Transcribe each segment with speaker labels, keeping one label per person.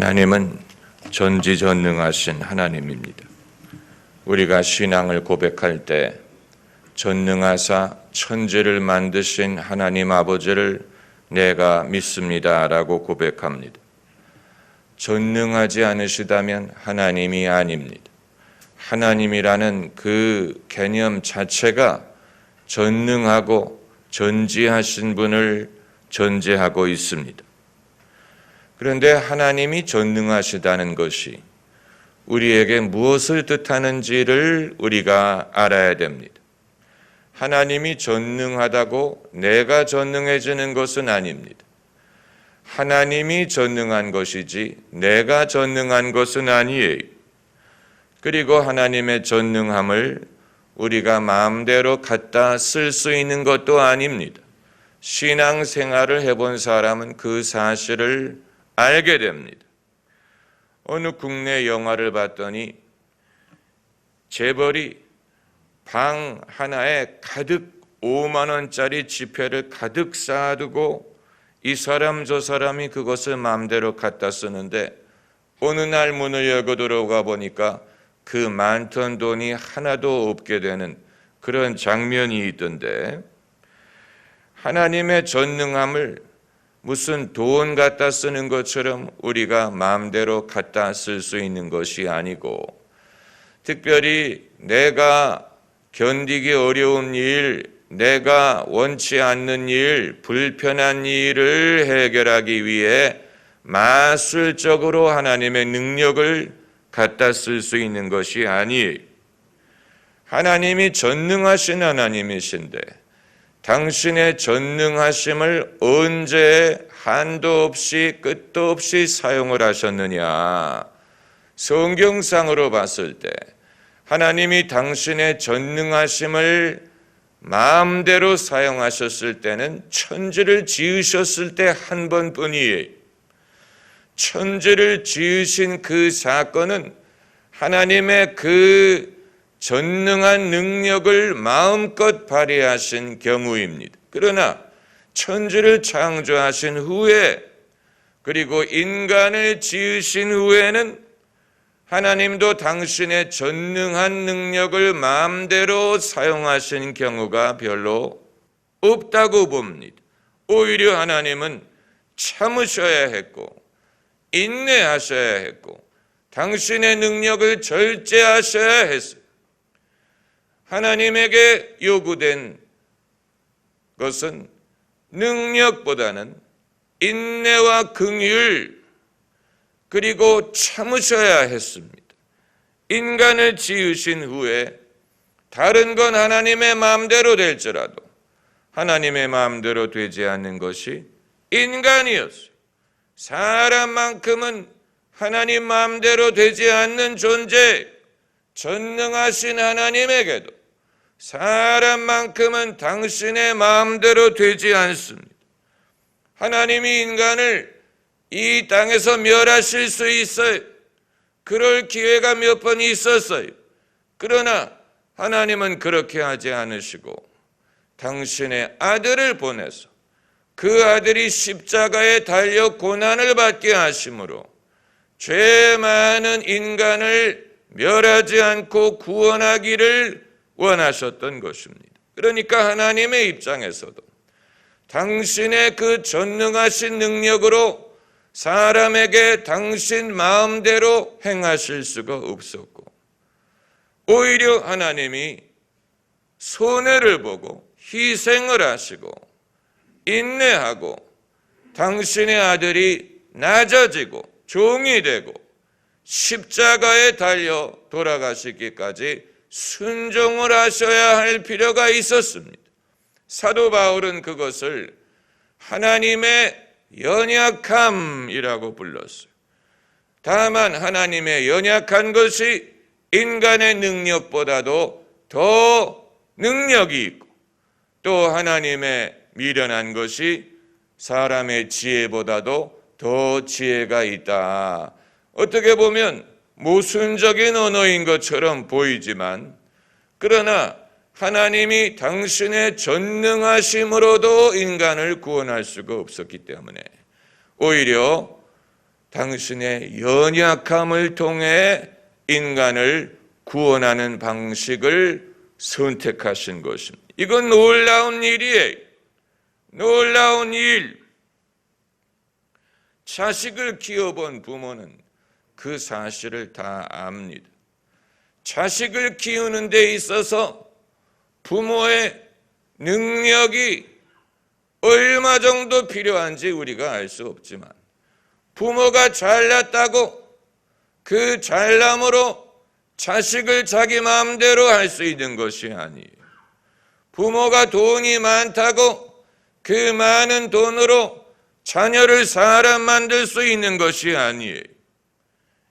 Speaker 1: 하나님은 전지전능하신 하나님입니다. 우리가 신앙을 고백할 때 전능하사 천지를 만드신 하나님 아버지를 내가 믿습니다라고 고백합니다. 전능하지 않으시다면 하나님이 아닙니다. 하나님이라는 그 개념 자체가 전능하고 전지하신 분을 전제하고 있습니다. 그런데 하나님이 전능하시다는 것이 우리에게 무엇을 뜻하는지를 우리가 알아야 됩니다. 하나님이 전능하다고 내가 전능해지는 것은 아닙니다. 하나님이 전능한 것이지 내가 전능한 것은 아니에요. 그리고 하나님의 전능함을 우리가 마음대로 갖다 쓸 수 있는 것도 아닙니다. 신앙생활을 해본 사람은 그 사실을 알게 됩니다. 어느 국내 영화를 봤더니 재벌이 방 하나에 가득 5만 원짜리 지폐를 가득 쌓아두고 이 사람 저 사람이 그것을 마음대로 갖다 쓰는데 어느 날 문을 열고 들어가 보니까 그 많던 돈이 하나도 없게 되는 그런 장면이 있던데, 하나님의 전능함을 무슨 돈 갖다 쓰는 것처럼 우리가 마음대로 갖다 쓸 수 있는 것이 아니고, 특별히 내가 견디기 어려운 일, 내가 원치 않는 일, 불편한 일을 해결하기 위해 마술적으로 하나님의 능력을 갖다 쓸 수 있는 것이 아니에요. 하나님이 전능하신 하나님이신데 당신의 전능하심을 언제 한도 없이 끝도 없이 사용을 하셨느냐? 성경상으로 봤을 때 하나님이 당신의 전능하심을 마음대로 사용하셨을 때는 천지를 지으셨을 때 한 번뿐이에요. 천지를 지으신 그 사건은 하나님의 그 전능한 능력을 마음껏 발휘하신 경우입니다. 그러나 천지를 창조하신 후에, 그리고 인간을 지으신 후에는 하나님도 당신의 전능한 능력을 마음대로 사용하신 경우가 별로 없다고 봅니다. 오히려 하나님은 참으셔야 했고 인내하셔야 했고 당신의 능력을 절제하셔야 했어요. 하나님에게 요구된 것은 능력보다는 인내와 긍휼, 그리고 참으셔야 했습니다. 인간을 지으신 후에 다른 건 하나님의 마음대로 될지라도 하나님의 마음대로 되지 않는 것이 인간이었어요. 사람만큼은 하나님 마음대로 되지 않는 존재, 전능하신 하나님에게도 사람만큼은 당신의 마음대로 되지 않습니다. 하나님이 인간을 이 땅에서 멸하실 수 있어요. 그럴 기회가 몇 번 있었어요. 그러나 하나님은 그렇게 하지 않으시고 당신의 아들을 보내서 그 아들이 십자가에 달려 고난을 받게 하심으로 죄 많은 인간을 멸하지 않고 구원하기를 원하셨던 것입니다. 그러니까 하나님의 입장에서도 당신의 그 전능하신 능력으로 사람에게 당신 마음대로 행하실 수가 없었고, 오히려 하나님이 손해를 보고 희생을 하시고 인내하고 당신의 아들이 낮아지고 종이 되고 십자가에 달려 돌아가시기까지 순종을 하셔야 할 필요가 있었습니다. 사도 바울은 그것을 하나님의 연약함이라고 불렀어요. 다만 하나님의 연약한 것이 인간의 능력보다도 더 능력이 있고, 또 하나님의 미련한 것이 사람의 지혜보다도 더 지혜가 있다. 어떻게 보면 모순적인 언어인 것처럼 보이지만, 그러나 하나님이 당신의 전능하심으로도 인간을 구원할 수가 없었기 때문에 오히려 당신의 연약함을 통해 인간을 구원하는 방식을 선택하신 것입니다. 이건 놀라운 일이에요. 놀라운 일. 자식을 키워본 부모는 그 사실을 다 압니다. 자식을 키우는 데 있어서 부모의 능력이 얼마 정도 필요한지 우리가 알 수 없지만, 부모가 잘났다고 그 잘남으로 자식을 자기 마음대로 할 수 있는 것이 아니에요. 부모가 돈이 많다고 그 많은 돈으로 자녀를 사람 만들 수 있는 것이 아니에요.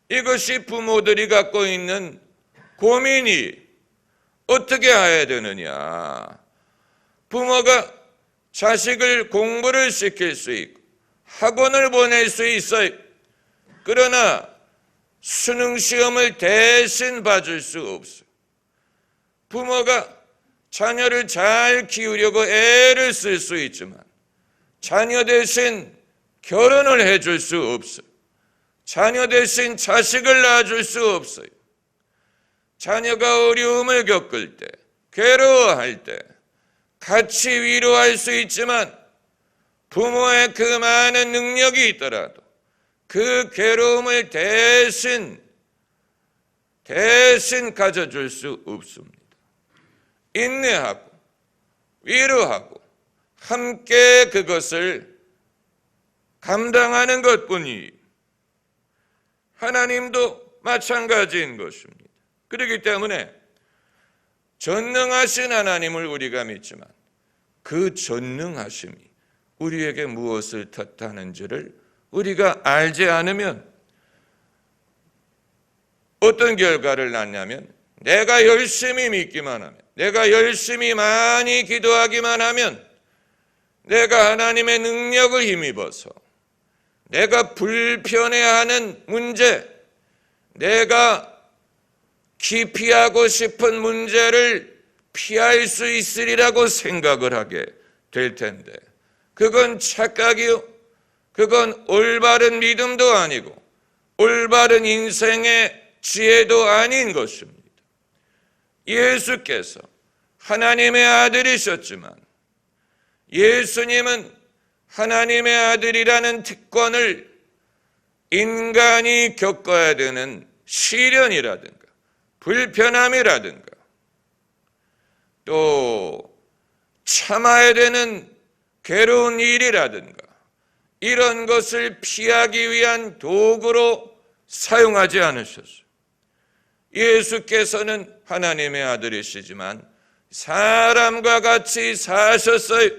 Speaker 1: 이것이 부모들이 갖고 있는 고민이 어떻게 해야 되느냐. 부모가 자식을 공부를 시킬 수 있고 학원을 보낼 수 있어요. 그러나 수능 시험을 대신 봐줄 수 없어요. 부모가 자녀를 잘 키우려고 애를 쓸 수 있지만 자녀 대신 결혼을 해줄 수 없어요. 자녀 대신 자식을 낳아줄 수 없어요. 자녀가 어려움을 겪을 때, 괴로워할 때 같이 위로할 수 있지만 부모의 그 많은 능력이 있더라도 그 괴로움을 대신 가져줄 수 없습니다. 인내하고 위로하고 함께 그것을 감당하는 것뿐이, 하나님도 마찬가지인 것입니다. 그렇기 때문에 전능하신 하나님을 우리가 믿지만 그 전능하심이 우리에게 무엇을 뜻하는지를 우리가 알지 않으면 어떤 결과를 낳냐면, 내가 열심히 믿기만 하면, 내가 열심히 많이 기도하기만 하면, 내가 하나님의 능력을 힘입어서 내가 불편해하는 문제, 내가 기피하고 싶은 문제를 피할 수 있으리라고 생각을 하게 될 텐데, 그건 착각이요, 그건 올바른 믿음도 아니고 올바른 인생의 지혜도 아닌 것입니다. 예수께서 하나님의 아들이셨지만 예수님은 하나님의 아들이라는 특권을 인간이 겪어야 되는 시련이라든가 불편함이라든가 또 참아야 되는 괴로운 일이라든가 이런 것을 피하기 위한 도구로 사용하지 않으셨어요. 예수께서는 하나님의 아들이시지만 사람과 같이 사셨어요.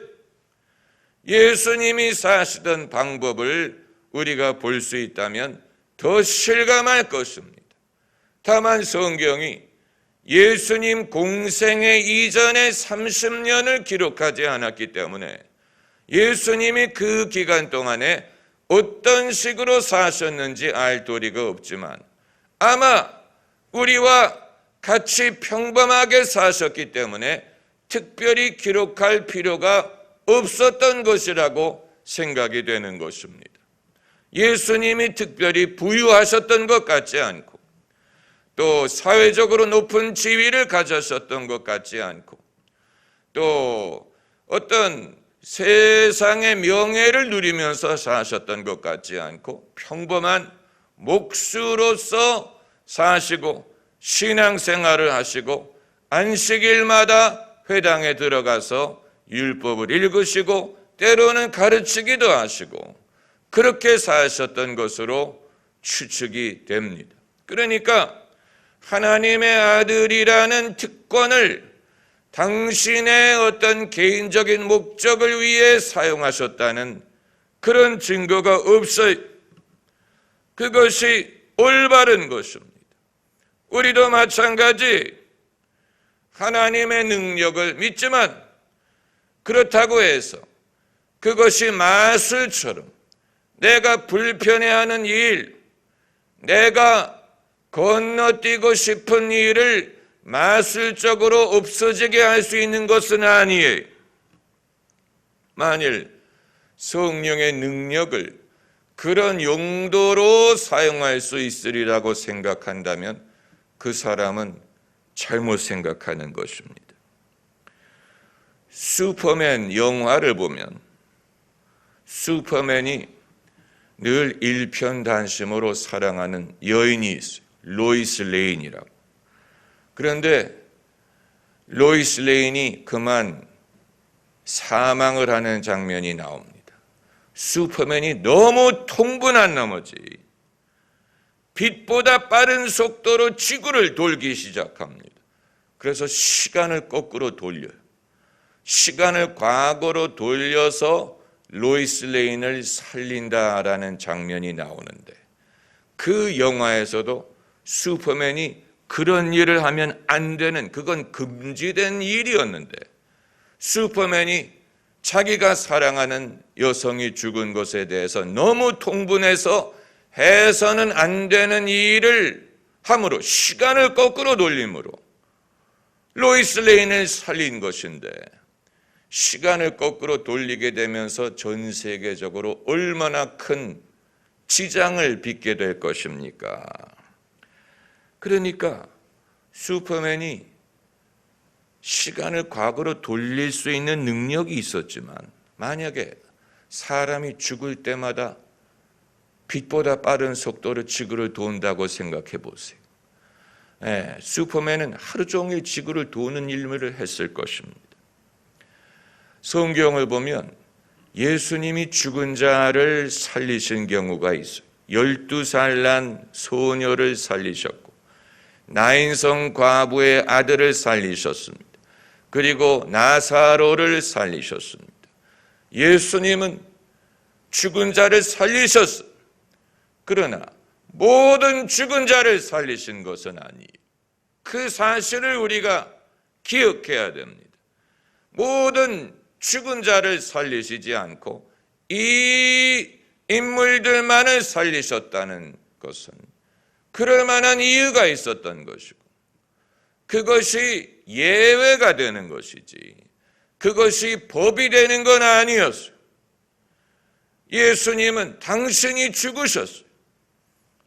Speaker 1: 예수님이 사시던 방법을 우리가 볼 수 있다면 더 실감할 것입니다. 다만 성경이 예수님 공생의 이전의 30년을 기록하지 않았기 때문에 예수님이 그 기간 동안에 어떤 식으로 사셨는지 알 도리가 없지만 아마 우리와 같이 평범하게 사셨기 때문에 특별히 기록할 필요가 없었던 것이라고 생각이 되는 것입니다. 예수님이 특별히 부유하셨던 것 같지 않고 또 사회적으로 높은 지위를 가졌었던 것 같지 않고 또 어떤 세상의 명예를 누리면서 사셨던 것 같지 않고 평범한 목수로서 사시고 신앙생활을 하시고 안식일마다 회당에 들어가서 율법을 읽으시고 때로는 가르치기도 하시고 그렇게 사셨던 것으로 추측이 됩니다. 그러니까 하나님의 아들이라는 특권을 당신의 어떤 개인적인 목적을 위해 사용하셨다는 그런 증거가 없어요. 그것이 올바른 것입니다. 우리도 마찬가지 하나님의 능력을 믿지만 그렇다고 해서 그것이 마술처럼 내가 불편해하는 일, 내가 건너뛰고 싶은 일을 마술적으로 없어지게 할 수 있는 것은 아니에요. 만일 성령의 능력을 그런 용도로 사용할 수 있으리라고 생각한다면 그 사람은 잘못 생각하는 것입니다. 슈퍼맨 영화를 보면 슈퍼맨이 늘 일편단심으로 사랑하는 여인이 있어요. 로이스 레인이라고. 그런데 로이스 레인이 그만 사망을 하는 장면이 나옵니다. 슈퍼맨이 너무 통분한 나머지 빛보다 빠른 속도로 지구를 돌기 시작합니다. 그래서 시간을 거꾸로 돌려요. 시간을 과거로 돌려서 로이스 레인을 살린다라는 장면이 나오는데, 그 영화에서도 슈퍼맨이 그런 일을 하면 안 되는, 그건 금지된 일이었는데, 슈퍼맨이 자기가 사랑하는 여성이 죽은 것에 대해서 너무 통분해서 해서는 안 되는 일을 함으로, 시간을 거꾸로 돌림으로 로이스 레인을 살린 것인데, 시간을 거꾸로 돌리게 되면서 전 세계적으로 얼마나 큰 지장을 빚게 될 것입니까? 그러니까 슈퍼맨이 시간을 과거로 돌릴 수 있는 능력이 있었지만, 만약에 사람이 죽을 때마다 빛보다 빠른 속도로 지구를 돈다고 생각해 보세요. 슈퍼맨은 하루 종일 지구를 도는 일을 했을 것입니다. 성경을 보면 예수님이 죽은 자를 살리신 경우가 있어요. 12살 난 소녀를 살리셨고, 나인성 과부의 아들을 살리셨습니다. 그리고 나사로를 살리셨습니다. 예수님은 죽은 자를 살리셨어요. 그러나 모든 죽은 자를 살리신 것은 아니에요. 그 사실을 우리가 기억해야 됩니다. 모든 죽은 자를 살리시지 않고 이 인물들만을 살리셨다는 것은 그럴 만한 이유가 있었던 것이고, 그것이 예외가 되는 것이지 그것이 법이 되는 건 아니었어요. 예수님은 당신이 죽으셨어요.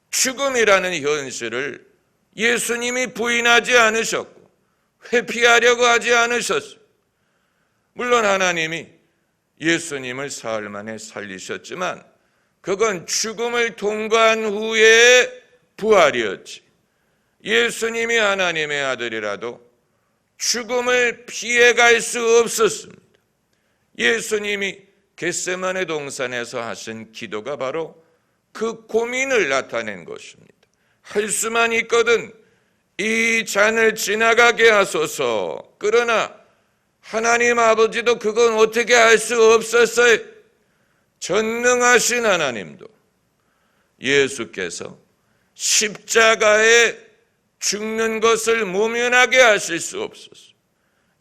Speaker 1: 죽음이라는 현실을 예수님이 부인하지 않으셨고 회피하려고 하지 않으셨어요. 물론 하나님이 예수님을 사흘 만에 살리셨지만 그건 죽음을 통과한 후에 부활이었지, 예수님이 하나님의 아들이라도 죽음을 피해갈 수 없었습니다. 예수님이 겟세마네 동산에서 하신 기도가 바로 그 고민을 나타낸 것입니다. 할 수만 있거든 이 잔을 지나가게 하소서. 그러나 하나님 아버지도 그건 어떻게 할 수 없었어요. 전능하신 하나님도 예수께서 십자가에 죽는 것을 모면하게 하실 수 없었어요.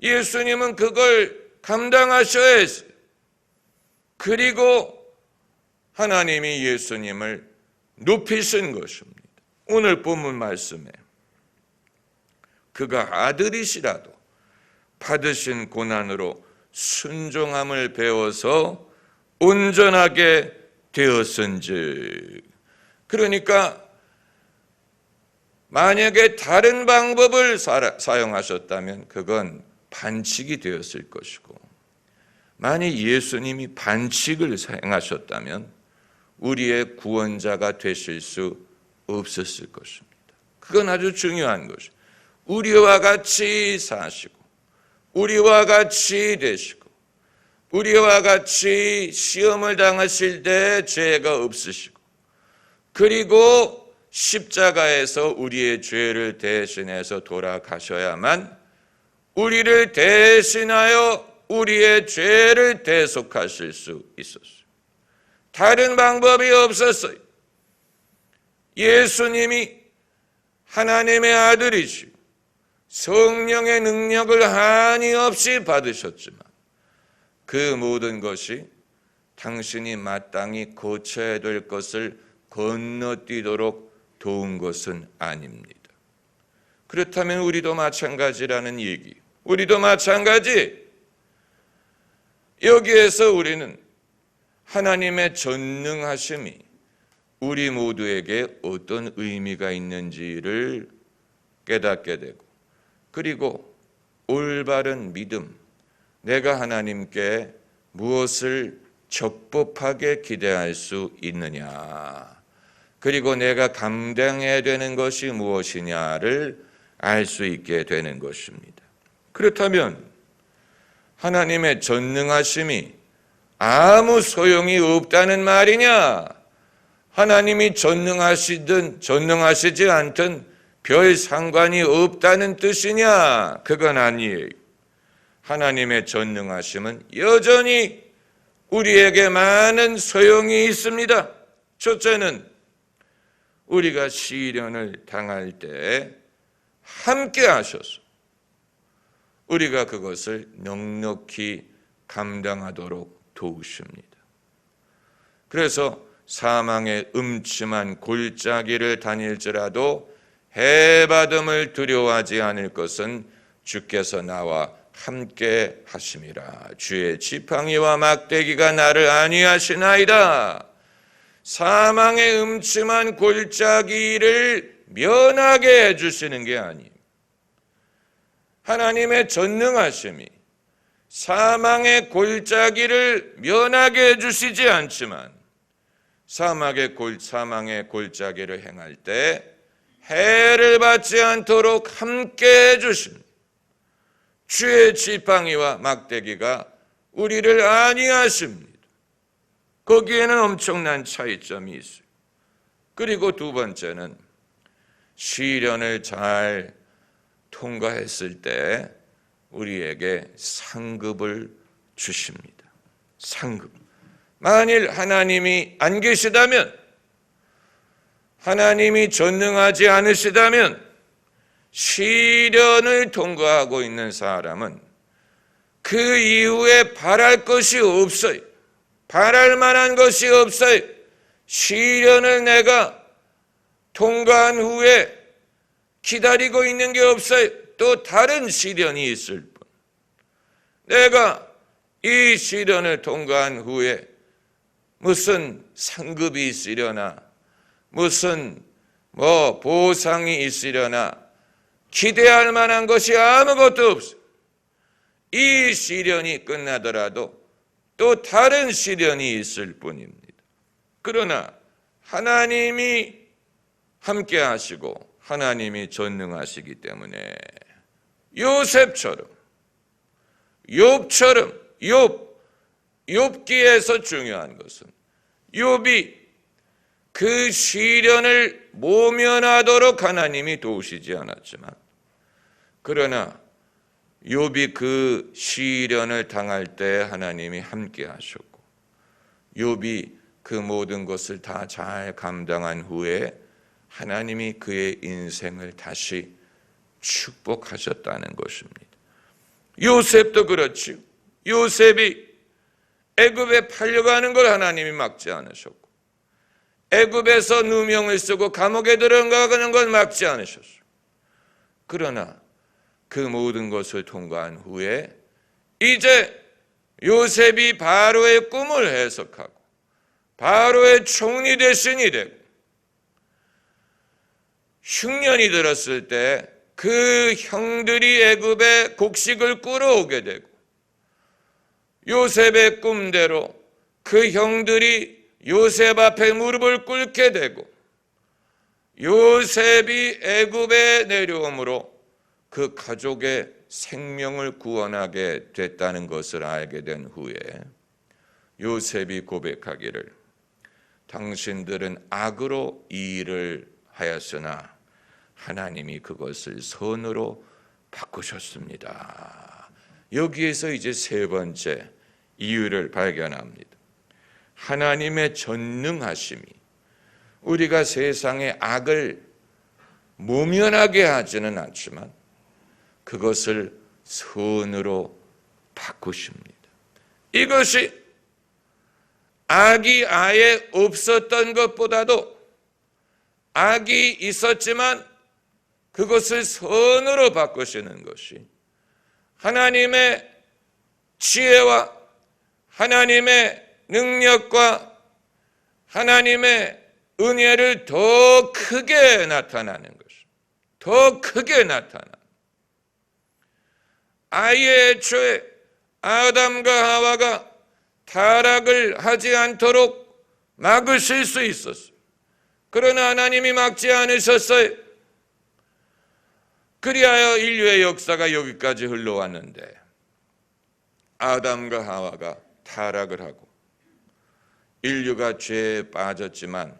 Speaker 1: 예수님은 그걸 감당하셔야 했어요. 그리고 하나님이 예수님을 높이신 것입니다. 오늘 본문 말씀에 그가 아들이시라도 받으신 고난으로 순종함을 배워서 온전하게 되었은즉. 그러니까 만약에 다른 방법을 사용하셨다면 그건 반칙이 되었을 것이고, 만약 예수님이 반칙을 사용하셨다면 우리의 구원자가 되실 수 없었을 것입니다. 그건 아주 중요한 것이죠. 우리와 같이 사시고 우리와 같이 되시고 우리와 같이 시험을 당하실 때 죄가 없으시고, 그리고 십자가에서 우리의 죄를 대신해서 돌아가셔야만 우리를 대신하여 우리의 죄를 대속하실 수 있었어요. 다른 방법이 없었어요. 예수님이 하나님의 아들이시고 성령의 능력을 한이 없이 받으셨지만 그 모든 것이 당신이 마땅히 고쳐야 될 것을 건너뛰도록 도운 것은 아닙니다. 그렇다면 우리도 마찬가지라는 얘기. 우리도 마찬가지. 여기에서 우리는 하나님의 전능하심이 우리 모두에게 어떤 의미가 있는지를 깨닫게 되고, 그리고 올바른 믿음, 내가 하나님께 무엇을 적법하게 기대할 수 있느냐, 그리고 내가 감당해야 되는 것이 무엇이냐를 알 수 있게 되는 것입니다. 그렇다면 하나님의 전능하심이 아무 소용이 없다는 말이냐? 하나님이 전능하시든 전능하시지 않든 별 상관이 없다는 뜻이냐? 그건 아니에요. 하나님의 전능하심은 여전히 우리에게 많은 소용이 있습니다. 첫째는 우리가 시련을 당할 때 함께 하셔서 우리가 그것을 넉넉히 감당하도록 도우십니다. 그래서 사망의 음침한 골짜기를 다닐지라도 해받음을 두려워하지 않을 것은 주께서 나와 함께 하심이라. 주의 지팡이와 막대기가 나를 안위하시나이다. 사망의 음침한 골짜기를 면하게 해주시는 게 아니에요. 하나님의 전능하심이 사망의 골짜기를 면하게 해주시지 않지만 사망의 골짜기를 행할 때 해를 받지 않도록 함께 해주십니다. 주의 지팡이와 막대기가 우리를 안위하십니다. 거기에는 엄청난 차이점이 있어요. 그리고 두 번째는 시련을 잘 통과했을 때 우리에게 상급을 주십니다. 상급. 만일 하나님이 안 계시다면, 하나님이 전능하지 않으시다면 시련을 통과하고 있는 사람은 그 이후에 바랄 것이 없어요. 바랄 만한 것이 없어요. 시련을 내가 통과한 후에 기다리고 있는 게 없어요. 또 다른 시련이 있을 뿐. 내가 이 시련을 통과한 후에 무슨 상급이 있으려나, 무슨 보상이 있으려나 기대할 만한 것이 아무것도 없어요. 이 시련이 끝나더라도 또 다른 시련이 있을 뿐입니다. 그러나 하나님이 함께 하시고 하나님이 전능하시기 때문에 요셉처럼, 욥처럼, 욥기에서 중요한 것은 욥이 그 시련을 모면하도록 하나님이 도우시지 않았지만, 그러나 욥이 그 시련을 당할 때 하나님이 함께 하셨고, 욥이 그 모든 것을 다 잘 감당한 후에 하나님이 그의 인생을 다시 축복하셨다는 것입니다. 요셉도 그렇지요. 요셉이 애굽에 팔려가는 걸 하나님이 막지 않으셨고, 애굽에서 누명을 쓰고 감옥에 들어가는 걸 막지 않으셨어요. 그러나 그 모든 것을 통과한 후에 이제 요셉이 바로의 꿈을 해석하고 바로의 총리 대신이 되고, 흉년이 들었을 때 그 형들이 애굽에 곡식을 끌어오게 되고, 요셉의 꿈대로 그 형들이 요셉 앞에 무릎을 꿇게 되고, 요셉이 애굽에 내려옴으로 그 가족의 생명을 구원하게 됐다는 것을 알게 된 후에 요셉이 고백하기를, 당신들은 악으로 이 일을 하였으나 하나님이 그것을 선으로 바꾸셨습니다. 여기에서 이제 세 번째 이유를 발견합니다. 하나님의 전능하심이 우리가 세상의 악을 모면하게 하지는 않지만 그것을 선으로 바꾸십니다. 이것이 악이 아예 없었던 것보다도 악이 있었지만 그것을 선으로 바꾸시는 것이 하나님의 지혜와 하나님의 능력과 하나님의 은혜를 더 크게 나타나는 것입니다. 더 크게 나타나는. 아예 애초에 아담과 하와가 타락을 하지 않도록 막으실 수 있었어요. 그러나 하나님이 막지 않으셨어요. 그리하여 인류의 역사가 여기까지 흘러왔는데 아담과 하와가 타락을 하고 인류가 죄에 빠졌지만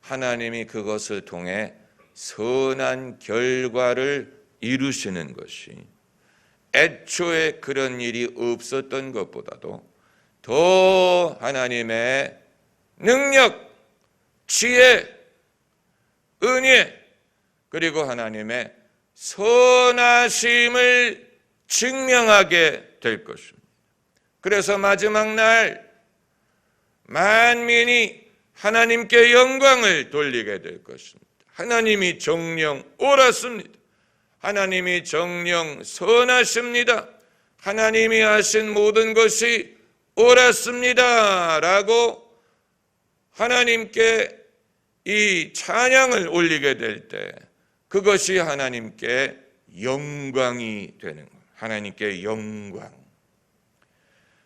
Speaker 1: 하나님이 그것을 통해 선한 결과를 이루시는 것이 애초에 그런 일이 없었던 것보다도 더 하나님의 능력, 지혜, 은혜, 그리고 하나님의 선하심을 증명하게 될 것입니다. 그래서 마지막 날 만민이 하나님께 영광을 돌리게 될 것입니다. 하나님이 정령 옳았습니다. 하나님이 정령 선하십니다. 하나님이 하신 모든 것이 옳았습니다. 라고 하나님께 이 찬양을 올리게 될 때 그것이 하나님께 영광이 되는 거예요. 하나님께 영광.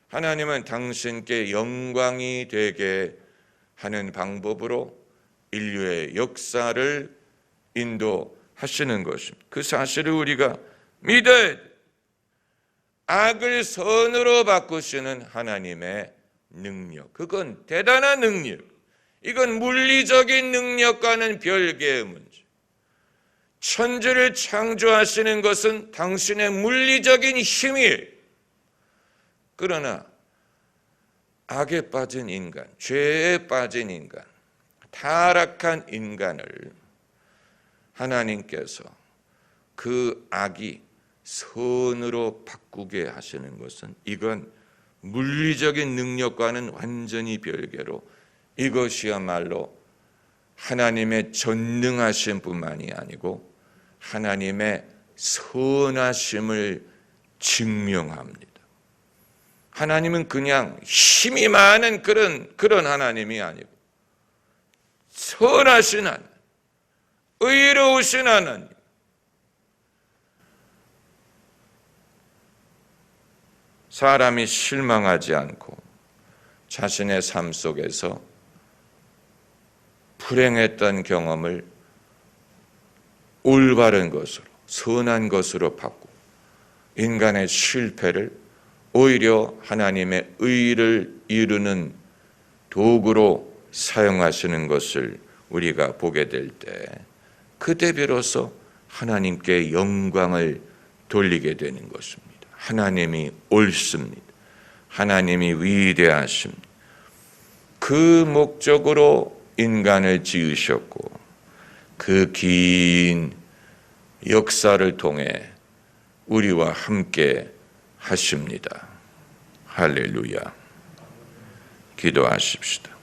Speaker 1: 하나님은 당신께 영광이 되게 하는 방법으로 인류의 역사를 인도하시는 것입니다. 그 사실을 우리가 믿어야 돼요. 악을 선으로 바꾸시는 하나님의 능력. 그건 대단한 능력. 이건 물리적인 능력과는 별개의 문제. 천지를 창조하시는 것은 당신의 물리적인 힘이에요. 그러나 악에 빠진 인간, 죄에 빠진 인간, 타락한 인간을 하나님께서 그 악이 선으로 바꾸게 하시는 것은 이건 물리적인 능력과는 완전히 별개로 이것이야말로 하나님의 전능하심 뿐만이 아니고 하나님의 선하심을 증명합니다. 하나님은 그냥 힘이 많은 그런 하나님이 아니고 선하신 하나님, 의로우신 하나님. 사람이 실망하지 않고 자신의 삶 속에서 불행했던 경험을 올바른 것으로, 선한 것으로 바꾸고 인간의 실패를 오히려 하나님의 의를 이루는 도구로 사용하시는 것을 우리가 보게 될 때 그때 비로소 하나님께 영광을 돌리게 되는 것입니다. 하나님이 옳습니다. 하나님이 위대하십니다. 그 목적으로 인간을 지으셨고 그 긴 역사를 통해 우리와 함께 하십니다. 할렐루야. 기도하십시다.